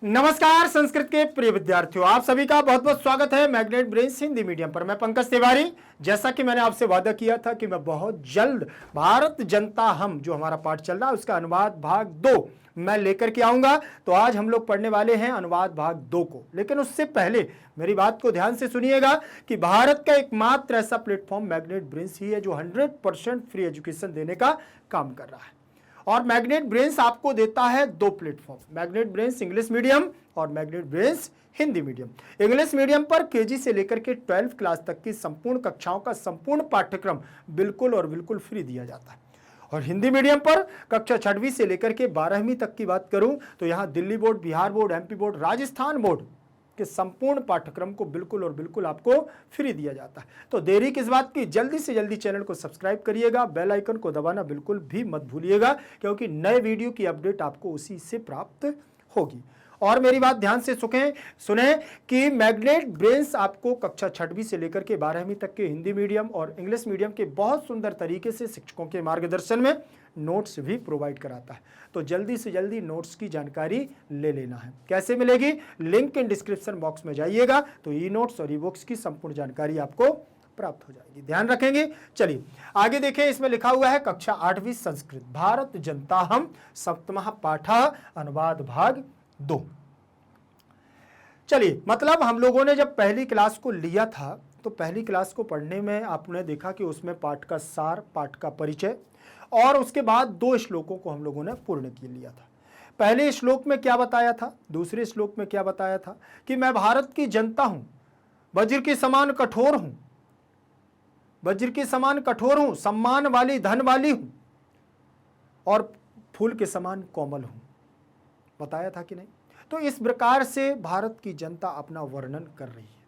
नमस्कार संस्कृत के प्रिय विद्यार्थियों, आप सभी का बहुत बहुत स्वागत है मैग्नेट ब्रेन्स हिंदी मीडियम पर। मैं पंकज तिवारी। जैसा कि मैंने आपसे वादा किया था कि मैं बहुत जल्द भारत जनता हम जो हमारा पाठ चल रहा है उसका अनुवाद भाग 2 मैं लेकर के आऊंगा। तो आज हम लोग पढ़ने वाले हैं अनुवाद भाग 2 को। लेकिन उससे पहले मेरी बात को ध्यान से सुनिएगा कि भारत का एकमात्र ऐसा प्लेटफॉर्म मैग्नेट ब्रेन्स ही है जो 100% फ्री एजुकेशन देने का काम कर रहा है। और मैग्नेट ब्रेन्स आपको देता है 2 platform, magnet brains English medium और magnet brains Hindi medium. English medium पर केजी से लेकर के 12th क्लास तक की संपूर्ण कक्षाओं का संपूर्ण पाठ्यक्रम बिल्कुल और बिल्कुल फ्री दिया जाता है। और हिंदी मीडियम पर कक्षा 6वीं से लेकर के 12वीं तक की बात करूं तो यहां Delhi board, Bihar board, MP board, Rajasthan board के संपूर्ण पाठ्यक्रम को बिल्कुल और बिल्कुल आपको फ्री दिया जाता है। तो देरी किस बात की, जल्दी से जल्दी चैनल को सब्सक्राइब करिएगा, बेल आइकन को दबाना बिल्कुल भी मत भूलिएगा, क्योंकि नए वीडियो की अपडेट आपको उसी से प्राप्त होगी। और मेरी बात ध्यान से सुने कि मैग्नेट ब्रेन्स आपको कक्षा 6वीं से लेकर के 12वीं तक के हिंदी मीडियम और इंग्लिश मीडियम के बहुत सुंदर तरीके से शिक्षकों के मार्गदर्शन में नोट्स भी प्रोवाइड कराता है। तो जल्दी से जल्दी नोट्स की जानकारी ले लेना है। कैसे मिलेगी, लिंक इन डिस्क्रिप्शन बॉक्स में जाइएगा तो ई नोट्स और ई बुक्स की संपूर्ण जानकारी आपको प्राप्त हो जाएगी। ध्यान रखेंगे। चलिए आगे देखें, इसमें लिखा हुआ है कक्षा 8वीं संस्कृत भारत जनता हम सप्तमः पाठः अनुवाद भाग 2। चलिए, मतलब हम लोगों ने जब पहली क्लास को लिया था तो पहली क्लास को पढ़ने में आपने देखा कि उसमें पाठ का सार, पाठ का परिचय और उसके बाद 2 श्लोकों को हम लोगों ने पूर्ण कर लिया था। पहले श्लोक में क्या बताया था, दूसरे श्लोक में क्या बताया था कि मैं भारत की जनता हूं, वज्र के समान कठोर हूं, वज्र के समान कठोर हूं, सम्मान वाली धन वाली हूं और फूल के समान कोमल हूं। बताया था कि नहीं? तो इस प्रकार से भारत की जनता अपना वर्णन कर रही है,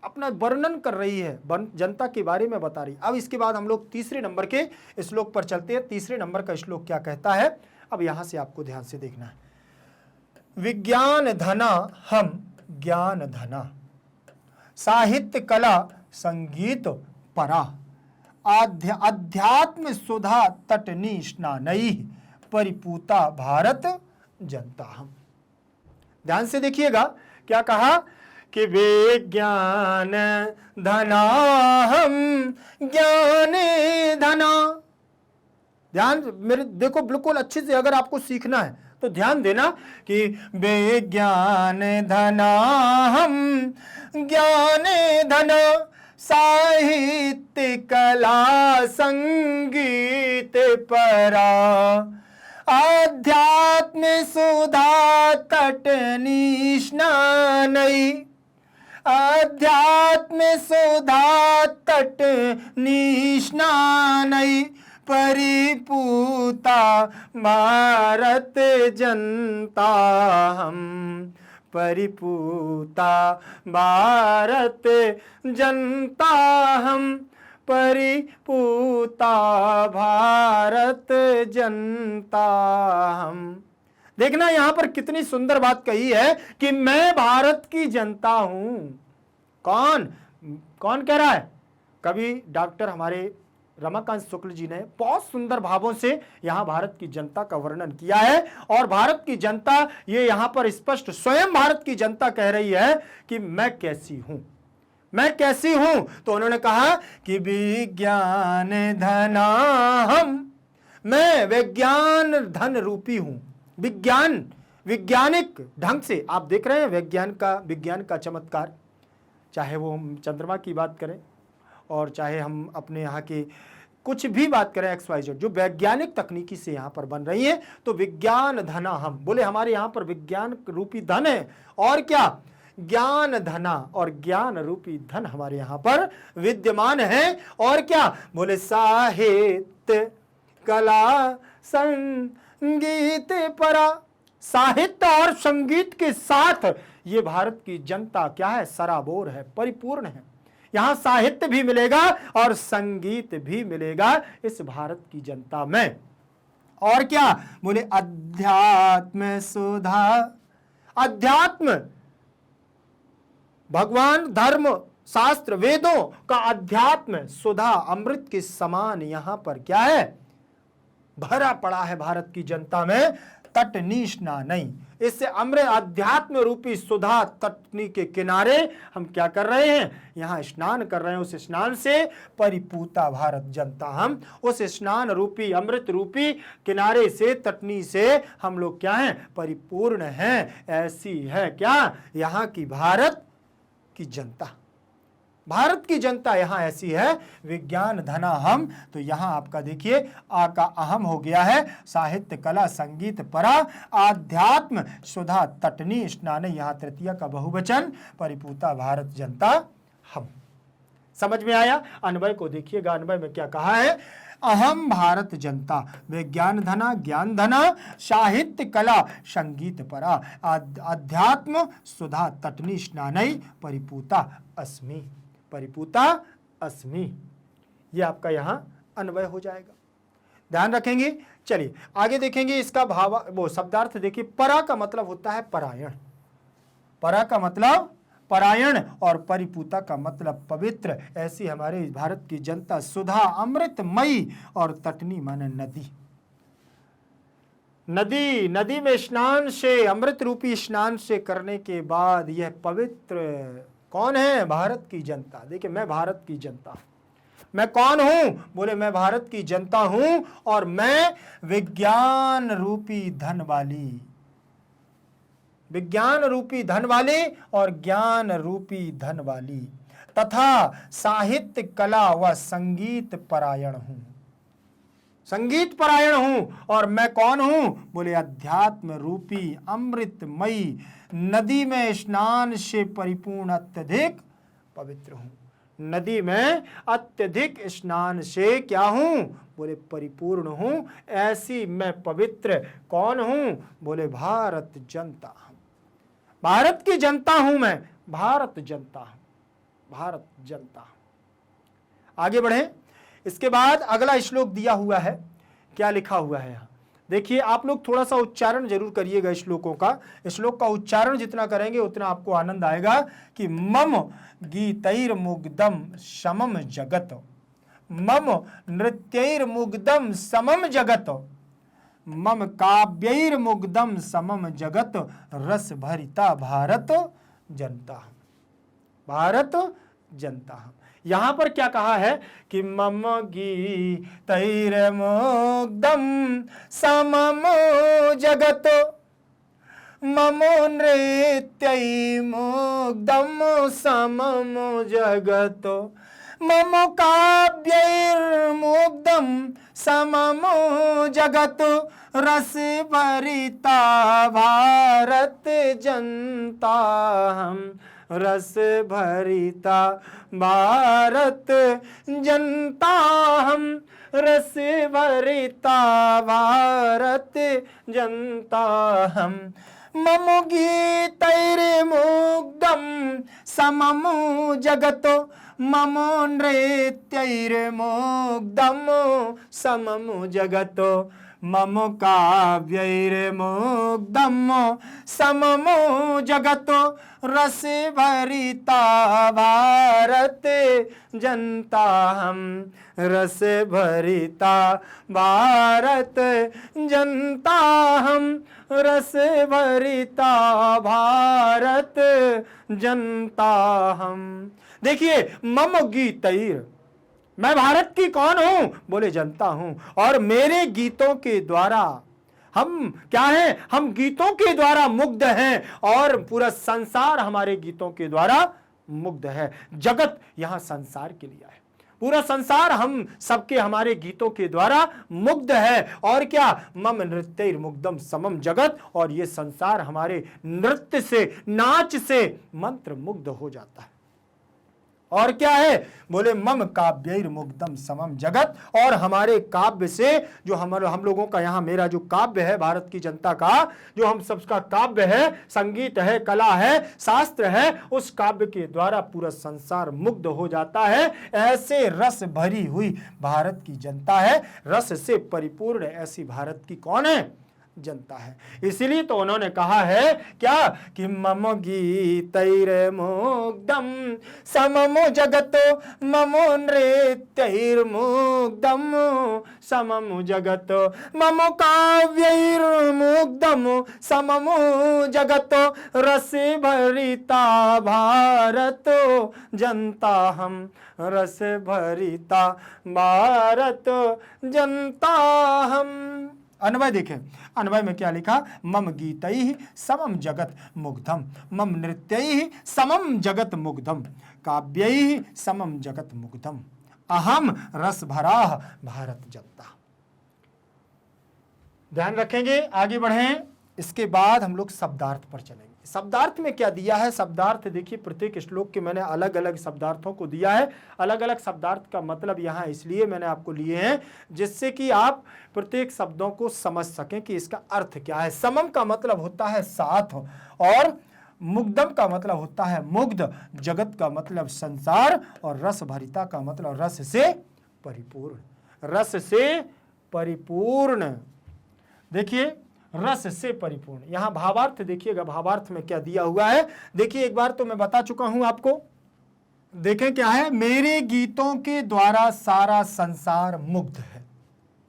अपना वर्णन कर रही है, जनता के बारे में बता रही। अब इसके बाद हम लोग तीसरे नंबर के श्लोक पर चलते हैं। तीसरे नंबर का श्लोक क्या कहता है, अब यहां से आपको ध्यान से देखना है। विज्ञान धना हम ज्ञान धना, साहित्य कला संगीत परा, अध्यात्म सुधा तटनी स्नानई, परिपूता भारत जनता हम। ध्यान से देखिएगा क्या कहा कि विज्ञान धना हम ज्ञान धना। ध्यान मेरे देखो, बिल्कुल अच्छे से अगर आपको सीखना है तो ध्यान देना कि विज्ञान धना हम ज्ञान धना, साहित्य कला संगीत परा, आध्यात्म सुधा तटनी स्नानई, आध्यात्म सुधा तटनी स्नानई, परिपूता भारत जनता हम, परिपूता भारत जनता हम, परिपूता भारत जनता हम। देखना यहां पर कितनी सुंदर बात कही है कि मैं भारत की जनता हूं। कौन कौन कह रहा है? कवि डॉक्टर हमारे रमाकांत शुक्ल जी ने बहुत सुंदर भावों से यहां भारत की जनता का वर्णन किया है। और भारत की जनता, ये यहां पर स्पष्ट स्वयं भारत की जनता कह रही है कि मैं कैसी हूं, मैं कैसी हूं। तो उन्होंने कहा कि विज्ञान धना हम, मैं विज्ञान धन रूपी हूं। विज्ञान, वैज्ञानिक ढंग से आप देख रहे हैं विज्ञान का चमत्कार, चाहे वो हम चंद्रमा की बात करें और चाहे हम अपने यहाँ की कुछ भी बात करें XYZ, जो वैज्ञानिक तकनीकी से यहाँ पर बन रही है। तो विज्ञान धना हम, बोले हमारे यहाँ पर विज्ञान रूपी धन है और क्या, ज्ञान धना, और ज्ञान रूपी धन हमारे यहां पर विद्यमान है। और क्या बोले, साहित्य कला संगीत परा, साहित्य और संगीत के साथ ये भारत की जनता क्या है, सराबोर है, परिपूर्ण है। यहां साहित्य भी मिलेगा और संगीत भी मिलेगा इस भारत की जनता में। और क्या बोले, अध्यात्म सुधा, अध्यात्म भगवान, धर्म, शास्त्र, वेदों का अध्यात्म सुधा अमृत के समान यहां पर क्या है, भरा पड़ा है भारत की जनता में। तटनी स्नानई, इससे अमृत अध्यात्म रूपी सुधा तटनी के किनारे हम क्या कर रहे हैं, यहाँ स्नान कर रहे हैं। उस स्नान से परिपूता भारत जनता, हम उस स्नान रूपी अमृत रूपी किनारे से, तटनी से हम लोग क्या हैं, परिपूर्ण हैं। ऐसी है क्या यहाँ की भारत की जनता। भारत की जनता यहाँ ऐसी है। विज्ञान धना हम, तो यहाँ आपका देखिए आ का अहम हो गया है, साहित्य कला संगीत परा आध्यात्म सुधा तटनी स्नान, यहाँ तृतीया का बहुवचन, परिपूता भारत जनता हम। समझ में आया। अन्वय को देखिएगा, अन्वय में क्या कहा है, अहम भारत जनता, विज्ञान धना ज्ञान धना, साहित्य कला संगीत परा अध्यात्म सुधा तटनी स्नानई, परिपूता अस्मि, परिपूता अस्मि। ये आपका यहां अन्वय हो जाएगा, ध्यान रखेंगे। चलिए आगे देखेंगे इसका भाव, वो शब्दार्थ देखिए। परा का मतलब होता है परायण, परा का मतलब परायण और परिपूता का मतलब पवित्र। ऐसी हमारे भारत की जनता सुधा अमृतमयी और तटनी माने नदी, नदी, नदी में स्नान से, अमृत रूपी स्नान से करने के बाद यह पवित्र कौन है, भारत की जनता। देखिए मैं भारत की जनता, मैं कौन हूं, बोले मैं भारत की जनता हूं और मैं विज्ञान रूपी धन वाली, विज्ञान रूपी धन वाली और ज्ञान रूपी धन वाली तथा साहित्य कला व संगीत परायण हूं, संगीत परायण हूं। और मैं कौन हूं, बोले अध्यात्म रूपी अमृतमयी नदी में स्नान से परिपूर्ण अत्यधिक पवित्र हूं। नदी में अत्यधिक स्नान से क्या हूं, बोले परिपूर्ण हूं। ऐसी मैं पवित्र कौन हूं, बोले भारत जनता, भारत की जनता हूं मैं, भारत जनता, भारत जनता। आगे बढ़े। इसके बाद अगला श्लोक दिया हुआ है, क्या लिखा हुआ है यहाँ देखिए। आप लोग थोड़ा सा उच्चारण जरूर करिएगा श्लोकों का। श्लोक का उच्चारण जितना करेंगे उतना आपको आनंद आएगा। कि मम गीतैर्मुग्धम समम जगत, मम नृत्यैर्मुग्धम समम जगत, मम काव्यैर्मुग्धम समम जगत, रस भरिता भारत जनता, भारत जनता। यहां पर क्या कहा है कि मम गीतैर्मुग्धम समम जगत, मम नृत्यैर्मुग्धम समम जगत, मम काव्यैर्मुग्धम समम जगत, रस भरिता भारत जनता हम, रस भरिता भारत जनता हम, रस भरिता भारत जनता हम। मम गीतैर्मुग्धम समम जगत, मम नृत्यैर्मुग्धम समम जगत, मम काव्यैर्मुग्धम समम जगत, रस भरिता भारत जनता हम, रस भरिता भारत जनता हम, रस भरिता भारत जनता हम। देखिए मम गीतैर, मैं भारत की कौन हूं, बोले जनता हूं। और मेरे गीतों के द्वारा हम क्या हैं, हम गीतों के द्वारा मुग्ध हैं और पूरा संसार हमारे गीतों के द्वारा मुग्ध है। जगत यहां संसार के लिए है, पूरा संसार हम सबके हमारे गीतों के द्वारा मुग्ध है। और क्या, मम नृत्यैर्मुग्धम समम जगत, और ये संसार हमारे नृत्य से, नाच से मंत्र मुग्ध हो जाता है। और क्या है, बोले मम काव्यैर्मुग्धम समम जगत, और हमारे काव्य से, जो हम लोगों का यहाँ मेरा जो काव्य है भारत की जनता का, जो हम सबका काव्य है, संगीत है, कला है, शास्त्र है, उस काव्य के द्वारा पूरा संसार मुग्ध हो जाता है। ऐसे रस भरी हुई भारत की जनता है, रस से परिपूर्ण ऐसी भारत की कौन है, जनता है। इसीलिए तो उन्होंने कहा है क्या कि मम गीतैर्मुग्धं सममु जगतो ममो नृत्यैर्मुग्धं सममु जगतो मम काव्यैर्मुग्धं सममु जगतो रसे भरिता भारतो जनता हम रस भरिता भारत जनता हम। अन्वय देखें, अन्वय में क्या लिखा, मम गीतैः समम जगत मुग्धम, मम नृत्यैः समम जगत मुग्धम, काव्यैः समम जगत मुग्धम, अहम रस भराह भारत जनता। ध्यान रखेंगे, आगे बढ़ें। इसके बाद हम लोग शब्दार्थ पर चलेंगे। शब्दार्थ में क्या दिया है, शब्दार्थ देखिए प्रत्येक श्लोक के मैंने अलग अलग शब्दार्थों को दिया है। अलग अलग शब्दार्थ का मतलब यहाँ इसलिए मैंने आपको लिए हैं जिससे कि आप प्रत्येक शब्दों को समझ सकें कि इसका अर्थ क्या है। समम का मतलब होता है साथ, और मुग्धम का मतलब होता है मुग्ध, जगत का मतलब संसार, और रस भरिता का मतलब रस से परिपूर्ण, रस से परिपूर्ण। देखिए रस से परिपूर्ण, यहां भावार्थ देखिएगा, भावार्थ में क्या दिया हुआ है। देखिए एक बार तो मैं बता चुका हूं आपको, देखें क्या है, मेरे गीतों के द्वारा सारा संसार मुग्ध है,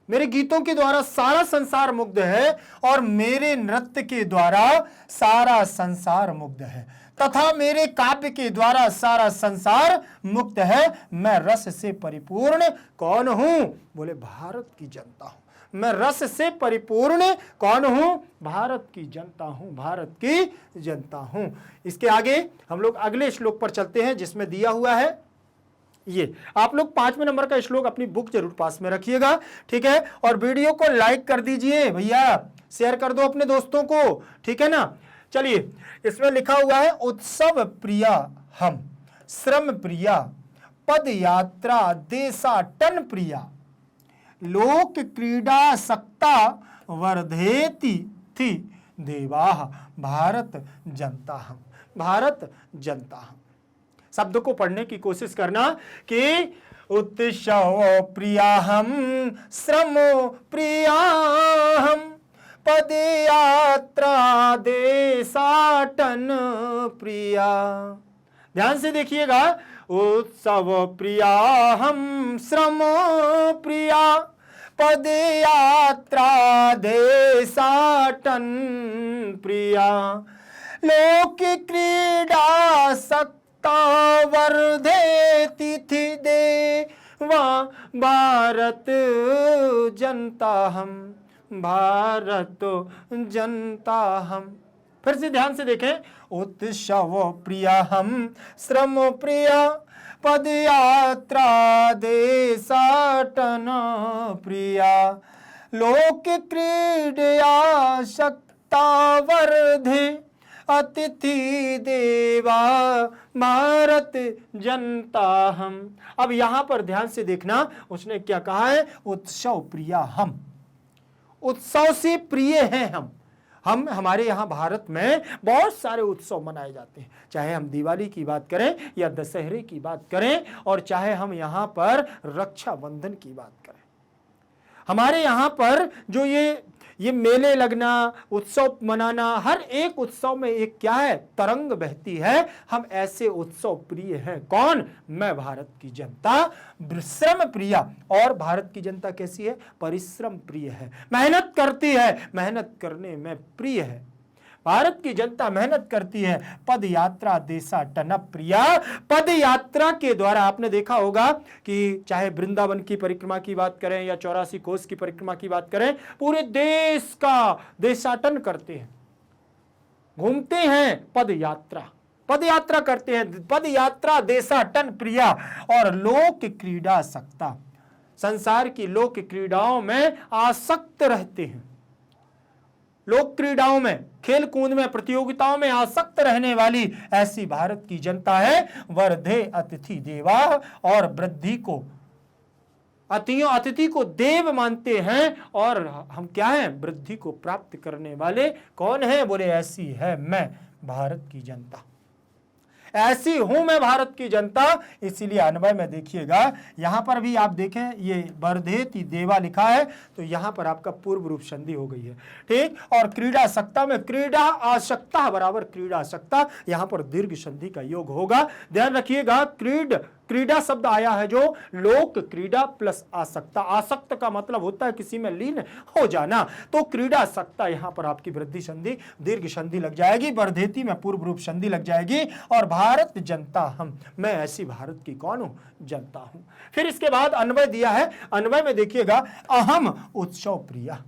मेरे गीतों के द्वारा सारा संसार मुग्ध है, और मेरे नृत्य के द्वारा सारा संसार मुग्ध है, तथा मेरे काव्य के द्वारा सारा संसार मुक्त है। मैं रस से परिपूर्ण कौन हूं, बोले भारत की जनता हूं। मैं रस से परिपूर्ण कौन हूं, भारत की जनता हूं, भारत की जनता हूं। इसके आगे हम लोग अगले श्लोक पर चलते हैं जिसमें दिया हुआ है ये, आप लोग 5वें नंबर का श्लोक अपनी बुक जरूर पास में रखिएगा, ठीक है। और वीडियो को लाइक कर दीजिए भैया, शेयर कर दो अपने दोस्तों को, ठीक है ना। चलिए, इसमें लिखा हुआ है, उत्सव प्रिया हम, श्रम प्रिया, पद यात्रा देशाटन प्रिया, लोक क्रीडा सक्ता वर्धेति थी देवाः भारत जनता हम, भारत जनता हम। शब्द को पढ़ने की कोशिश करना कि उत्सव प्रिया हम, श्रम प्रिया हम, पद यात्रा देशाटन प्रिया। ध्यान से देखिएगा, उत्सव प्रिया हम, श्रम प्रिया, पद यात्रा देशाटन प्रिया, लोक क्रीडा सक्ता वर्धेति थि देवा भारत जनता हम, भारत जनता हम। फिर से ध्यान से देखें, उत्सव प्रिया हम, श्रम प्रिया, पद यात्रा देशाटन प्रिया, लोक क्रीडया शक्ता वर्धे अतिथि देवा भारत जनता हम। अब यहां पर ध्यान से देखना, उसने क्या कहा है, उत्सव प्रिया हम, उत्सव से प्रिय हैं हम हमारे यहाँ भारत में बहुत सारे उत्सव मनाए जाते हैं, चाहे हम दिवाली की बात करें या दशहरे की बात करें, और चाहे हम यहाँ पर रक्षाबंधन की बात करें। हमारे यहाँ पर जो ये मेले लगना, उत्सव मनाना, हर एक उत्सव में एक क्या है, तरंग बहती है। हम ऐसे उत्सव प्रिय हैं। कौन, मैं भारत की जनता, श्रम प्रिया। और भारत की जनता कैसी है, परिश्रम प्रिय है, मेहनत करती है, मेहनत करने में प्रिय है। भारत की जनता मेहनत करती है। पद यात्रा देशाटन प्रिया, पद यात्रा के द्वारा आपने देखा होगा कि चाहे वृंदावन की परिक्रमा की बात करें या 84 कोस की परिक्रमा की बात करें, पूरे देश का देशाटन करते हैं, घूमते हैं, पद यात्रा करते हैं, पद यात्रा देशाटन प्रिया। और लोक क्रीडा सक्ता, संसार की लोक क्रीडाओं में आसक्त रहते हैं, लोक क्रीडाओं में, खेल कूद में, प्रतियोगिताओं में आसक्त रहने वाली ऐसी भारत की जनता है। वर्धे अतिथि देवा, और वृद्धि को, अतिथि को देव मानते हैं, और हम क्या हैं, वृद्धि को प्राप्त करने वाले कौन है, बोले ऐसी है मैं भारत की जनता। ऐसी हूं मैं भारत की जनता। इसीलिए अन्वय में देखिएगा, यहां पर भी आप देखें ये वर्धेति देवा लिखा है, तो यहां पर आपका पूर्व रूप संधि हो गई है, ठीक। और क्रीडा सत्ता में क्रीडा आसक्ता बराबर क्रीडा आसक्ता, यहां पर दीर्घ संधि का योग होगा। ध्यान रखिएगा, क्रीडा शब्द आया है जो लोक क्रीडा प्लस आसक्ता। आसक्त का मतलब होता है किसी में लीन हो जाना, तो क्रीडा सत्ता यहां पर आपकी वृद्धि संधि दीर्घ संधि लग जाएगी, वर्धेति में पूर्व रूप संधि लग जाएगी। और भारत जनता हम, मैं ऐसी भारत की कौन हूं, जनता हूं। फिर इसके बाद अन्वय दिया है, अन्वय में देखिएगा, अहम उत्सव प्रिया,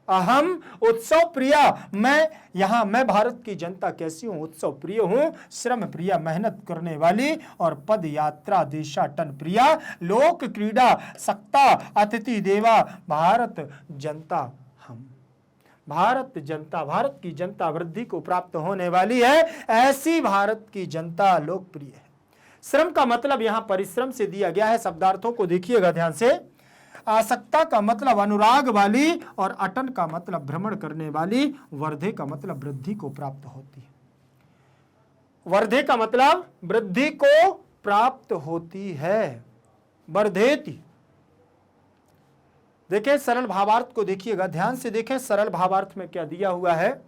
अहम उत्सव प्रिया, मैं भारत की जनता कैसी हूं, उत्सव प्रिय हूं, श्रम प्रिया मेहनत करने वाली, और पद यात्रा देशाटन प्रिया, लोक क्रीडा सत्ता अतिथि देवा, भारत जनता हम, भारत जनता, भारत की जनता वृद्धि को प्राप्त होने वाली है, ऐसी भारत की जनता लोकप्रिय है। श्रम का मतलब यहां परिश्रम से दिया गया है, शब्दार्थों को देखिएगा ध्यान से। आसक्ता का मतलब अनुराग वाली, और अटन का मतलब भ्रमण करने वाली, वर्धे का मतलब वृद्धि को प्राप्त होती है, वर्धे का मतलब वृद्धि को प्राप्त होती है, वर्धेति। देखें सरल भावार्थ को देखिएगा, ध्यान से देखें सरल भावार्थ में क्या दिया हुआ है।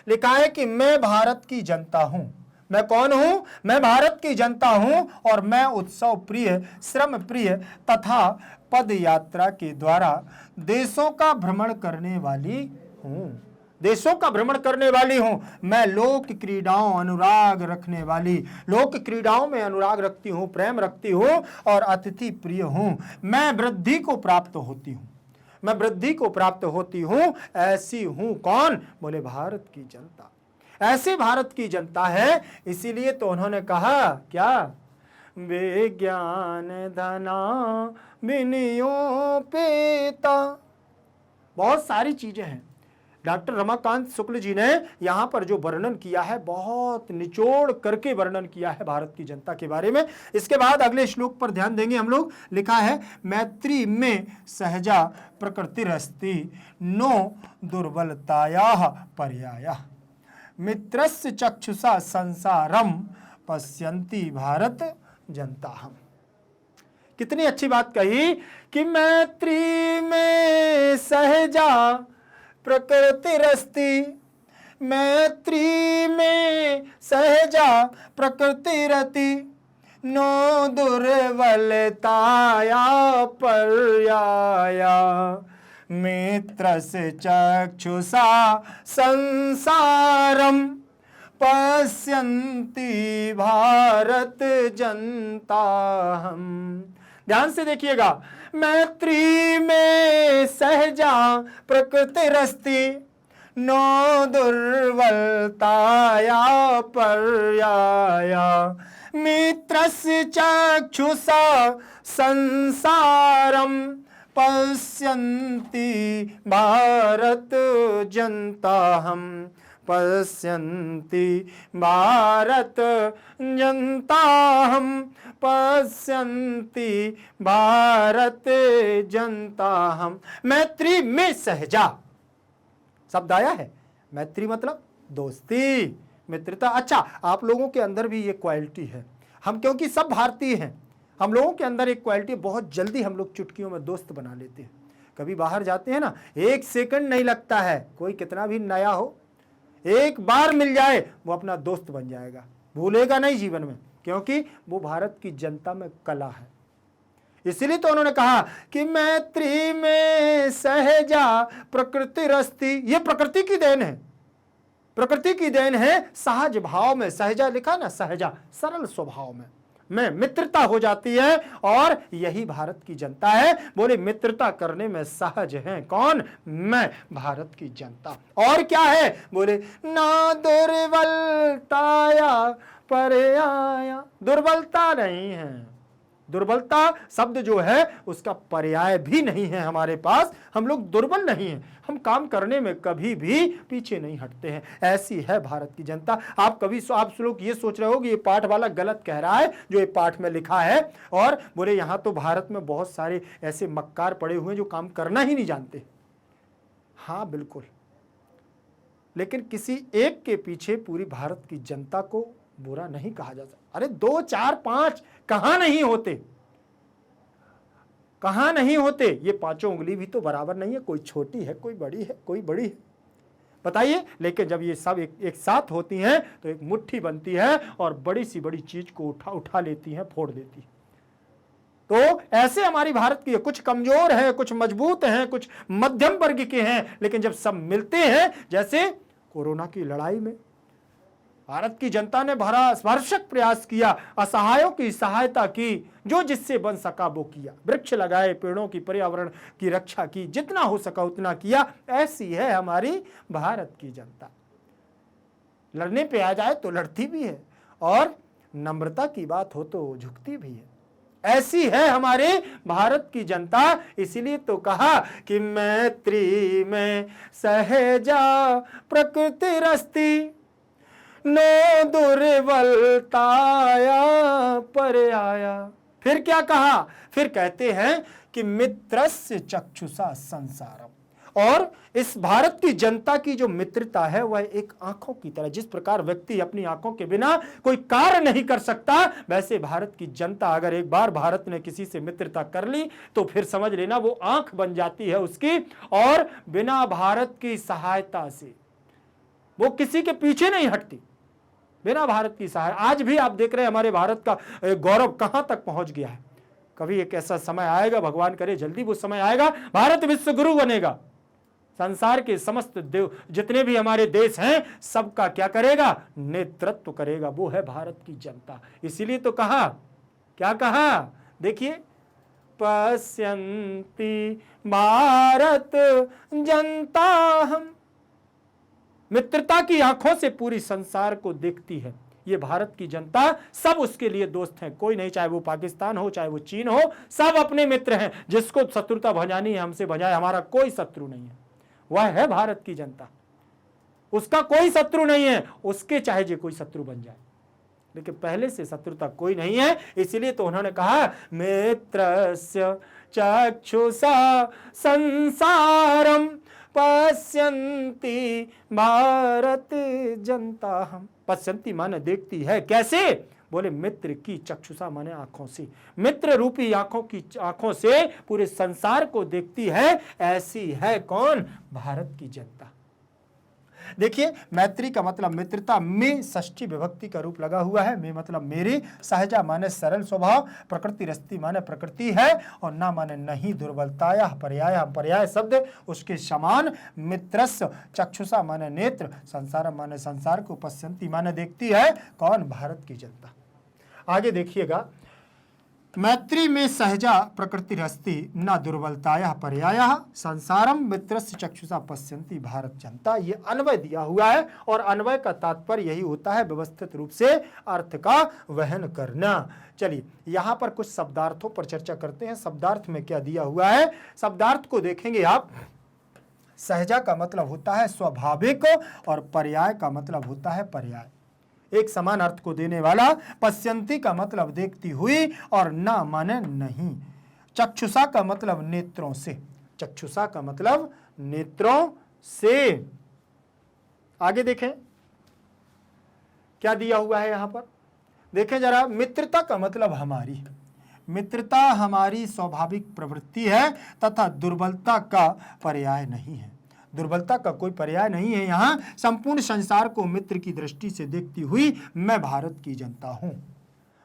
लिखा है कि मैं भारत की जनता हूं, मैं कौन हूं, मैं भारत की जनता हूं, और मैं उत्सव प्रिय, श्रम प्रिय तथा पद यात्रा के द्वारा देशों का भ्रमण करने वाली हूं, देशों का भ्रमण करने वाली हूं। मैं लोक क्रीडाओं अनुराग रखने वाली, लोक क्रीडाओं में अनुराग रखती हूं, प्रेम रखती हूं, और अतिथि प्रिय हूं। मैं वृद्धि को प्राप्त होती हूं, मैं वृद्धि को प्राप्त होती हूं, ऐसी हूं कौन, बोले भारत की जनता, ऐसी भारत की जनता है। इसीलिए तो उन्होंने कहा क्या, विज्ञान धना विनियोपेता, बहुत सारी चीजें हैं। डॉक्टर रमाकांत शुक्ल जी ने यहां पर जो वर्णन किया है, बहुत निचोड़ करके वर्णन किया है भारत की जनता के बारे में। इसके बाद अगले श्लोक पर ध्यान देंगे हम लोग। लिखा है, मैत्री में सहजा प्रकृतिरस्ति नो दुर्बलतायाः पर्यायः, मित्रस्य चक्षुषा संसारम पश्यन्ति भारत जनता हम। कितनी अच्छी बात कही कि मैत्री में सहजा प्रकृतिरस्ति, मैत्री में सहजा प्रकृतिरति, नो दुर्बलताया पर्याया, मित्रस्य चक्षुषा संसारम पश्यन्ति भारत जनता हम। ध्यान से देखिएगा, मैत्री में सहजा प्रकृतिरस्ति नो दुर्बलताया पर्याया, मित्रस्य चक्षुषा संसारम पश्यन्ति भारत जनता हम, पश्यन्ति भारत जनता हम, पश्यन्ति भारत जनता हम। मैत्री में सहजा शब्द आया है, मैत्री मतलब दोस्ती, मित्रता। अच्छा, आप लोगों के अंदर भी ये क्वालिटी है, हम क्योंकि सब भारतीय हैं, हम लोगों के अंदर एक क्वालिटी, बहुत जल्दी हम लोग चुटकियों में दोस्त बना लेते हैं। कभी बाहर जाते हैं ना, एक सेकंड नहीं लगता है, कोई कितना भी नया हो, एक बार मिल जाए वो अपना दोस्त बन जाएगा, भूलेगा नहीं जीवन में, क्योंकि वो भारत की जनता में कला है। इसलिए तो उन्होंने कहा कि मैत्री में सहजा प्रकृतिरस्ति, ये प्रकृति की देन है, प्रकृति की देन है। सहज भाव में, सहजा लिखा ना, सहजा सरल स्वभाव में मित्रता हो जाती है, और यही भारत की जनता है। बोले मित्रता करने में सहज है कौन, मैं भारत की जनता। और क्या है, बोले ना दुर्बलताया पर्याया, दुर्बलता नहीं है, दुर्बलता शब्द जो है उसका पर्याय भी नहीं है हमारे पास। हम लोग दुर्बल नहीं हैं, हम काम करने में कभी भी पीछे नहीं हटते हैं। ऐसी है भारत की जनता। आप लोग ये सोच रहे हो कि ये पाठ वाला गलत कह रहा है जो ये पाठ में लिखा है, और बोले यहाँ तो भारत में बहुत सारे ऐसे मक्कार पड़े हुए हैं जो काम करना ही नहीं जानते। हाँ बिल्कुल, लेकिन किसी एक के पीछे पूरी भारत की जनता को बुरा नहीं कहा जा सकता। अरे 2 4 5 कहां नहीं होते, कहां नहीं होते? ये पांचों उंगली भी तो बराबर नहीं है, कोई छोटी है, कोई बड़ी है, कोई बड़ी है, बताइए। लेकिन जब ये सब एक साथ होती हैं तो एक मुट्ठी बनती है और बड़ी सी बड़ी चीज को उठा लेती हैं, फोड़ देती है। तो ऐसे हमारी भारत की कुछ कमजोर है, कुछ मजबूत हैं, कुछ मध्यम वर्ग के हैं, लेकिन जब सब मिलते हैं, जैसे कोरोना की लड़ाई में भारत की जनता ने भरा स्पर्शक प्रयास किया, असहायों की सहायता की, जो जिससे बन सका वो किया, वृक्ष लगाए, पेड़ों की, पर्यावरण की रक्षा की, जितना हो सका उतना किया। ऐसी है हमारी भारत की जनता। लड़ने पे आ जाए तो लड़ती भी है, और नम्रता की बात हो तो झुकती भी है। ऐसी है हमारे भारत की जनता। इसीलिए तो कहा कि मैत्री में सहजा प्रकृति रस्ती, नो दुर्बलताया पर आया। फिर क्या कहा? फिर कहते हैं कि मित्रस्य चक्षुषा संसारम। और इस भारत की जनता की जो मित्रता है वह एक आंखों की तरह, जिस प्रकार व्यक्ति अपनी आंखों के बिना कोई कार्य नहीं कर सकता, वैसे भारत की जनता, अगर एक बार भारत ने किसी से मित्रता कर ली तो फिर समझ लेना वो आंख बन जाती है उसकी, और बिना भारत की सहायता से वो किसी के पीछे नहीं हटती। बिना भारत की सहायता, आज भी आप देख रहे हैं हमारे भारत का गौरव कहां तक पहुंच गया है। कभी एक ऐसा समय आएगा, भगवान करे जल्दी वो समय आएगा, भारत विश्व गुरु बनेगा, संसार के समस्त देव जितने भी हमारे देश हैं सबका क्या करेगा? नेतृत्व करेगा। वो है भारत की जनता। इसीलिए तो कहा, क्या कहा? देखिए, पश्यन्ति भारत जनता हम, मित्रता की आंखों से पूरी संसार को देखती है ये भारत की जनता। सब उसके लिए दोस्त हैं, कोई नहीं, चाहे वो पाकिस्तान हो, चाहे वो चीन हो, सब अपने मित्र हैं। जिसको शत्रुता भजानी है हमसे भजाए, हमारा कोई शत्रु नहीं है। वह है भारत की जनता, उसका कोई शत्रु नहीं है, उसके चाहे जो कोई शत्रु बन जाए, लेकिन पहले से शत्रुता कोई नहीं है। इसीलिए तो उन्होंने कहा मित्रस्य चक्षुषा संसारम पश्यन्ति भारत जनता हम। पश्यन्ति माने देखती है, कैसे? बोले मित्र की चक्षुषा माने आंखों से, मित्र रूपी आंखों से पूरे संसार को देखती है। ऐसी है कौन? भारत की जनता। देखिए, मैत्री का मतलब मित्रता में षष्ठी विभक्ति का रूप लगा हुआ है। में मतलब मेरी, सहजा माने सरल स्वभाव, प्रकृति रस्ती माने प्रकृति है, और ना माने नहीं, दुर्बलताया पर्याय, पर्याय शब्द उसके समान। मित्रस्य चक्षुषा माने नेत्र, संसार माने संसार को, पश्यन्ति माने देखती है। कौन? भारत की जनता। आगे देखिएगा, मैत्री में सहजा प्रकृति रस्ती, न दुर्बलताया पर्याय, संसारम मित्रस्य चक्षुषा पश्यन्ति भारत जनता। ये अन्वय दिया हुआ है, और अन्वय का तात्पर्य यही होता है व्यवस्थित रूप से अर्थ का वहन करना। चलिए, यहाँ पर कुछ शब्दार्थों पर चर्चा करते हैं। शब्दार्थ में क्या दिया हुआ है, शब्दार्थ को देखेंगे आप। सहजा का मतलब होता है स्वाभाविक, और पर्याय का मतलब होता है पर्याय, एक समान अर्थ को देने वाला। पश्यन्ति का मतलब देखती हुई, और ना माने नहीं। चक्षुषा का मतलब नेत्रों से, चक्षुषा का मतलब नेत्रों से। आगे देखें क्या दिया हुआ है यहां पर, देखें जरा। मित्रता का मतलब हमारी, मित्रता हमारी स्वाभाविक प्रवृत्ति है तथा दुर्बलता का पर्याय नहीं है। दुर्बलता का कोई पर्याय नहीं है। यहां संपूर्ण संसार को मित्र की दृष्टि से देखती हुई मैं भारत की जनता हूं।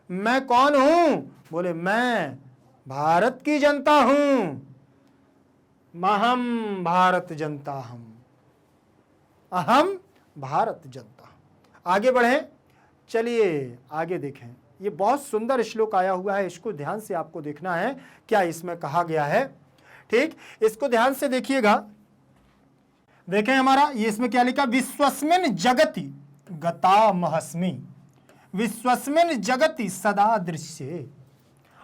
मैं कौन हूं? बोले मैं भारत की जनता हूं। महम भारत जनता हम, अहम भारत जनता। आगे बढ़े, चलिए आगे देखें। ये बहुत सुंदर श्लोक आया हुआ है, इसको ध्यान से आपको देखना है क्या इसमें कहा गया है। ठीक, इसको ध्यान से देखिएगा। देखें हमारा ये इसमें क्या लिखा, विश्वस्मिन जगति गतामहस्मि, विश्वस्मिन जगति सदा दृश्ये।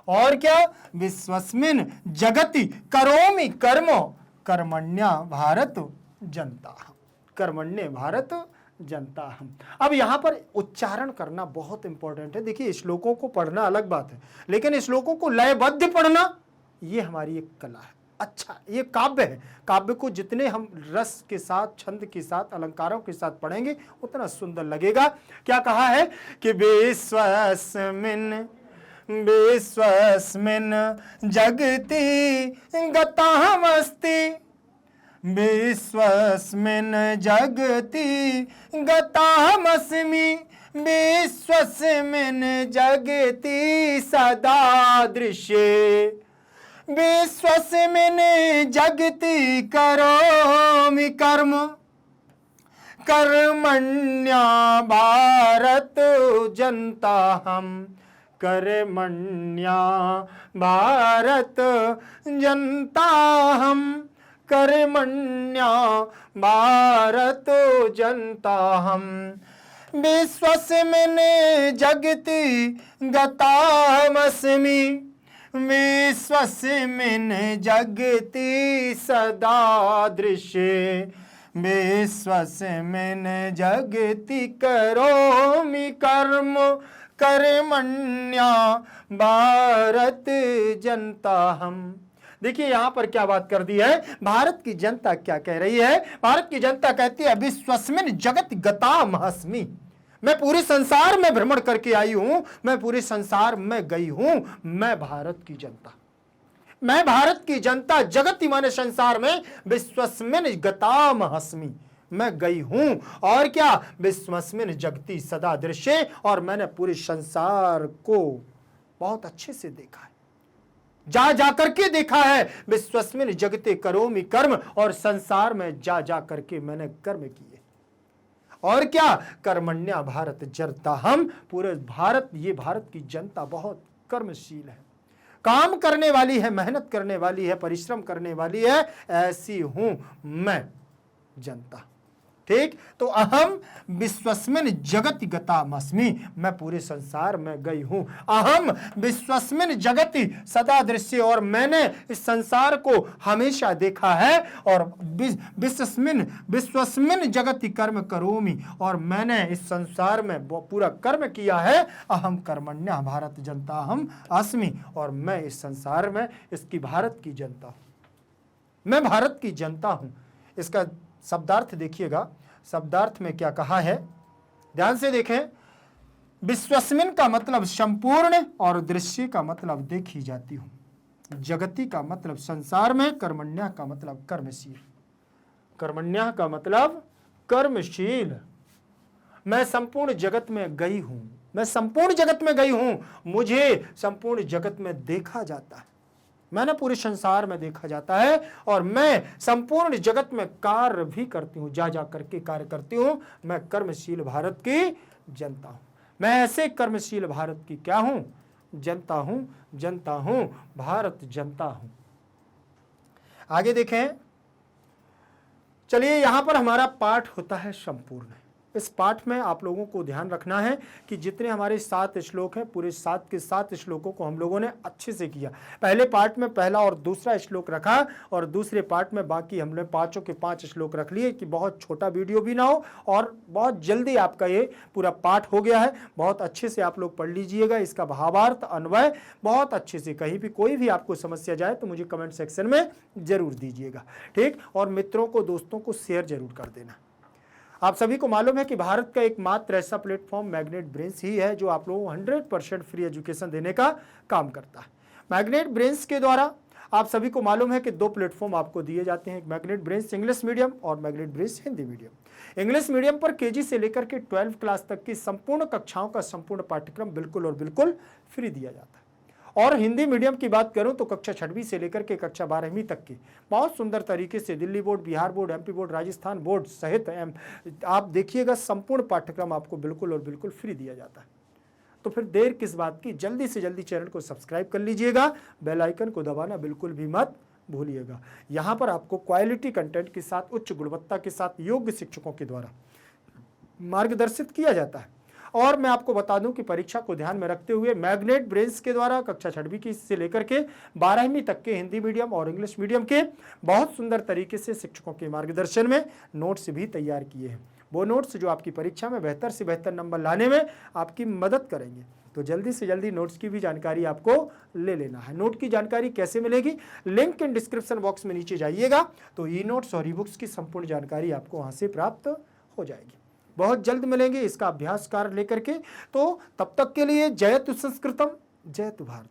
और क्या, विश्वस्मिन जगति करोमि कर्मो कर्मण्या भारत जनता, कर्मण्य भारत जनता हम। अब यहां पर उच्चारण करना बहुत इंपॉर्टेंट है। देखिए, श्लोकों को पढ़ना अलग बात है, लेकिन श्लोकों को लयबद्ध पढ़ना ये हमारी एक कला है। अच्छा, ये काव्य है। काव्य को जितने हम रस के साथ, छंद के साथ, अलंकारों के साथ पढ़ेंगे उतना सुंदर लगेगा। क्या कहा है कि विश्वस्मिन् जगति गतामस्ति, विश्वस्मिन् जगति गतामस्मि, विश्वस्मिन् जगति सदा दृश्ये, विश्वस्मिन् जगति करोमि कर्म, कर्मण्या भारत जनता हम, कर्मण्या भारत जनता हम, कर्मण्या भारत जनता हम, विश्वस्मिन् जगति गतामस्मि, विश्वस्मिन् जगति सदा दृश्ये, विश्वस्मिन् जगति करोमि कर्म, कर्मण्या भारत जनता हम। देखिए यहां पर क्या बात कर दी है, भारत की जनता क्या कह रही है। भारत की जनता कहती है विश्वस्मिन् जगत गतामस्मि, मैं पूरे संसार में भ्रमण करके आई हूं, मैं पूरे संसार में गई हूं, मैं भारत की जनता, मैं भारत की जनता, जगत माने संसार में, विश्वस्मिन् गतामस्मि, मैं गई हूं। और क्या, विश्वस्मिन् जगति सदा दृश्ये, और मैंने पूरे संसार को बहुत अच्छे से देखा है, जा जा करके देखा है। विश्वस्मिन् जगते करोमि कर्म, और संसार में जा जा करके मैंने कर्म किए। और क्या, कर्मण्या भारत जनता हम, पूरे भारत, ये भारत की जनता बहुत कर्मशील है, काम करने वाली है, मेहनत करने वाली है, परिश्रम करने वाली है, ऐसी हूं मैं जनता। ठीक, तो अहम विश्वस्मिन् जगति गतामस्मि, मैं पूरे संसार में गई हूं। अहम विश्वस्मिन् जगति सदा दृश्य, और मैंने इस संसार को हमेशा देखा है। और विश्वस्मिन् जगति कर्म करोमि, और मैंने इस संसार में पूरा कर्म किया है। अहम कर्मण्या भारत जनता हम अस्मि, और मैं इस संसार में इसकी भारत की जनता हूं, मैं भारत की जनता हूं। इसका शब्दार्थ देखिएगा, शब्दार्थ में क्या कहा है, ध्यान से देखें। विश्वस्मिन् का मतलब संपूर्ण, और दृश्य का मतलब देखी जाती हूं, जगति का मतलब संसार में, कर्मण्या का मतलब कर्मशील, कर्मण्या का मतलब कर्मशील। मैं संपूर्ण जगत में गई हूं, मैं संपूर्ण जगत में गई हूं, मुझे संपूर्ण जगत में देखा जाता है, मैंने पूरे संसार में देखा जाता है, और मैं संपूर्ण जगत में कार्य भी करती हूं, जा जा करके कार्य करती हूं। मैं कर्मशील भारत की जनता हूं, मैं ऐसे कर्मशील भारत की क्या हूं, जनता हूं, जनता हूं, भारत जनता हूं। आगे देखें, चलिए यहां पर हमारा पाठ होता है संपूर्ण। इस पाठ में आप लोगों को ध्यान रखना है कि जितने हमारे 7 श्लोक हैं, पूरे 7 के 7 श्लोकों को हम लोगों ने अच्छे से किया। पहले पार्ट में पहला और दूसरा श्लोक रखा, और दूसरे पार्ट में बाकी हमने 5 के 5 श्लोक रख लिए कि बहुत छोटा वीडियो भी ना हो, और बहुत जल्दी आपका ये पूरा पाठ हो गया है। बहुत अच्छे से आप लोग पढ़ लीजिएगा, इसका भावार्थ, अन्वय बहुत अच्छे से। कहीं भी कोई भी आपको समस्या जाए तो मुझे कमेंट सेक्शन में जरूर दीजिएगा, ठीक। और मित्रों को, दोस्तों को शेयर जरूर कर देना। आप सभी को मालूम है कि भारत का एकमात्र ऐसा प्लेटफॉर्म मैग्नेट ब्रेन्स ही है जो आप लोगों को 100% फ्री एजुकेशन देने का काम करता है। मैग्नेट ब्रेन्स के द्वारा आप सभी को मालूम है कि 2 प्लेटफॉर्म आपको दिए जाते हैं, मैग्नेट ब्रेन्स इंग्लिश मीडियम और magnet brains Hindi medium. English medium पर केजी से लेकर के 12वीं क्लास तक की संपूर्ण कक्षाओं का संपूर्ण पाठ्यक्रम बिल्कुल और बिल्कुल फ्री दिया जाता है। और हिंदी मीडियम की बात करूं तो कक्षा 6वीं से लेकर के कक्षा 12वीं तक की बहुत सुंदर तरीके से Delhi board, Bihar board, MP board, Rajasthan board सहित आप देखिएगा संपूर्ण पाठ्यक्रम आपको बिल्कुल और बिल्कुल फ्री दिया जाता है। तो फिर देर किस बात की, जल्दी से जल्दी चैनल को सब्सक्राइब कर लीजिएगा, बेल आइकन को दबाना बिल्कुल भी मत भूलिएगा। यहाँ पर आपको क्वालिटी कंटेंट के साथ, उच्च गुणवत्ता के साथ योग्य शिक्षकों के द्वारा मार्गदर्शित किया जाता है। और मैं आपको बता दूं कि परीक्षा को ध्यान में रखते हुए मैग्नेट ब्रेन्स के द्वारा कक्षा 6वीं की से लेकर के 12वीं तक के हिंदी मीडियम और इंग्लिश मीडियम के बहुत सुंदर तरीके से शिक्षकों के मार्गदर्शन में नोट्स भी तैयार किए हैं। वो नोट्स जो आपकी परीक्षा में बेहतर से बेहतर नंबर लाने में आपकी मदद करेंगे। तो तो जल्दी से जल्दी नोट्स की भी जानकारी आपको ले लेना है। नोट की जानकारी कैसे मिलेगी, लिंक इन डिस्क्रिप्शन बॉक्स में नीचे जाइएगा तो ई नोट्स और ई बुक्स की संपूर्ण जानकारी आपको वहां से प्राप्त हो जाएगी। बहुत जल्द मिलेंगे इसका अभ्यास कार्य लेकर के। तो तब तक के लिए जयतु संस्कृतम, जयतु भारत।